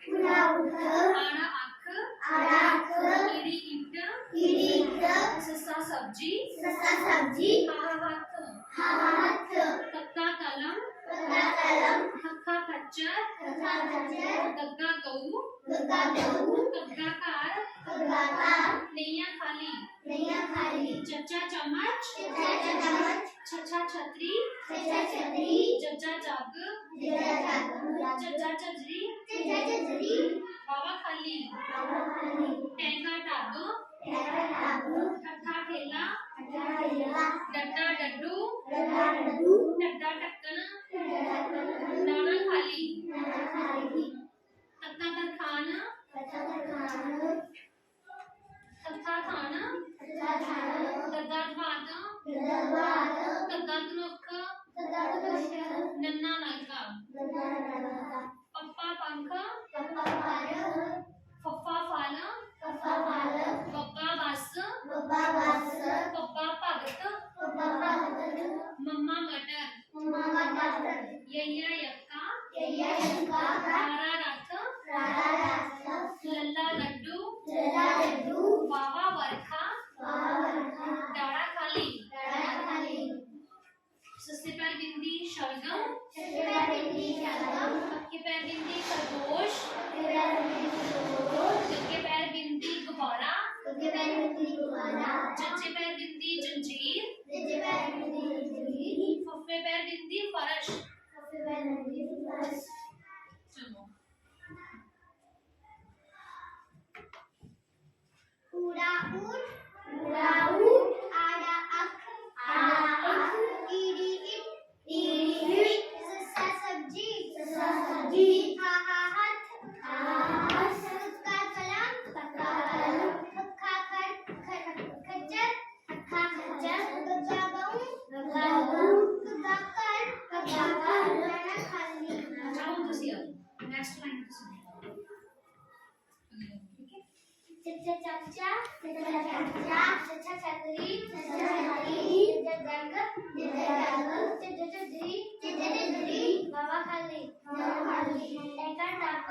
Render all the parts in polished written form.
आड़ा अख ईड़ी ईंट ससा सब्जी हा हाथ कक्का कलम खक्खा खच्चर गग्गा गऊ कग्गा कार नैया खाली चच्चा चम्मच छछा छतरी जज्जा जग चज्जा चजरी बाबा खाली टैंका टब ठट्ठा ठेला डड्डा डड्डू टड्डा टक्कन नाना खाली तत्ता तरखान तत्था थाना दद्दा धवात दद्दा धनुख नन्ना नायका पप्पा पंख फफ्फा फाल बब्बा बस पप्पा भगत मम्मा मटर यैया यक्का रारा रथ लल्ला लड्डू बाबा वर्खा डाड़ा खाली सस्ते पैर बिंदी शलगम पक्के पैर बिंदी खरगोश गग्गे पैर बिंदी गुब्बारा जज्जे पैर बिंदी जंजीर फफ्फे पैर बिंदी फर्श चलो ऊड़ा ऊट आड़ा अख ईड़ी ईंट ससा सब्जी हा हाथ कक्का कलम खक्खा खच्चर गग्गा गऊ कग्गा कार नाना खाली चलो तुसी अब नेक्स्ट लाइन तुसी चच्चा चच्चा छतरी जग चजरी बाबा खाली टैंका टब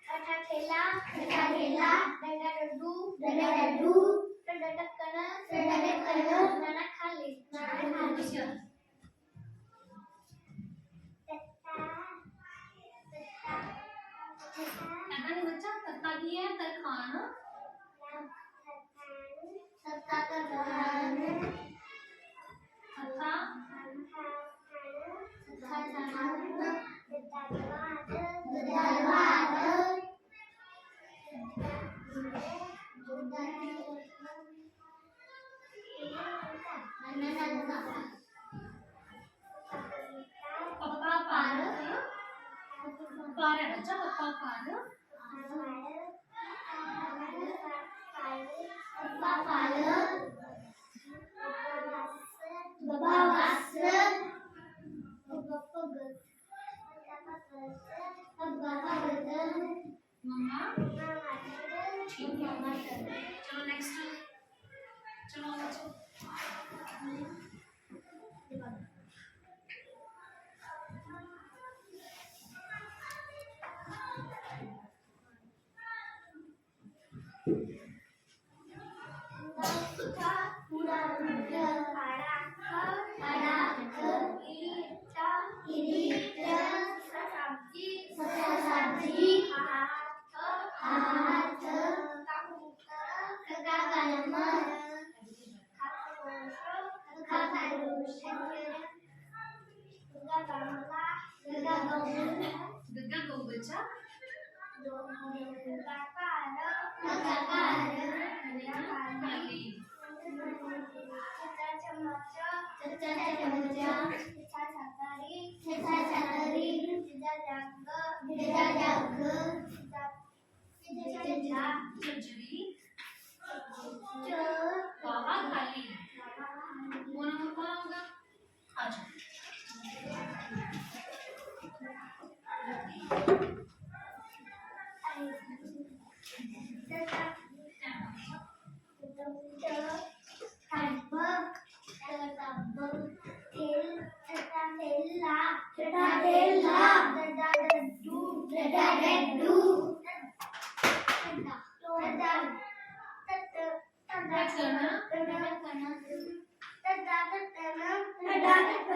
ठट्ठा ठेला डंडा डड्डू टड्डा टक्कन नाना खाली तुसी अब ऐसा नहीं बच्चा तत्ता की है तरखान सत्ता तरखान खत्ता पप्पा पार है बच्चा पप्पा पार बाबा वास मम्मा ठीक है चलो नेक्स्ट चलो बच्चों गग्गा गौ बच्चा खाली चजरी बाबा खाली कौन होगा अच्छा ठेला टटकन टटकन टटा टटन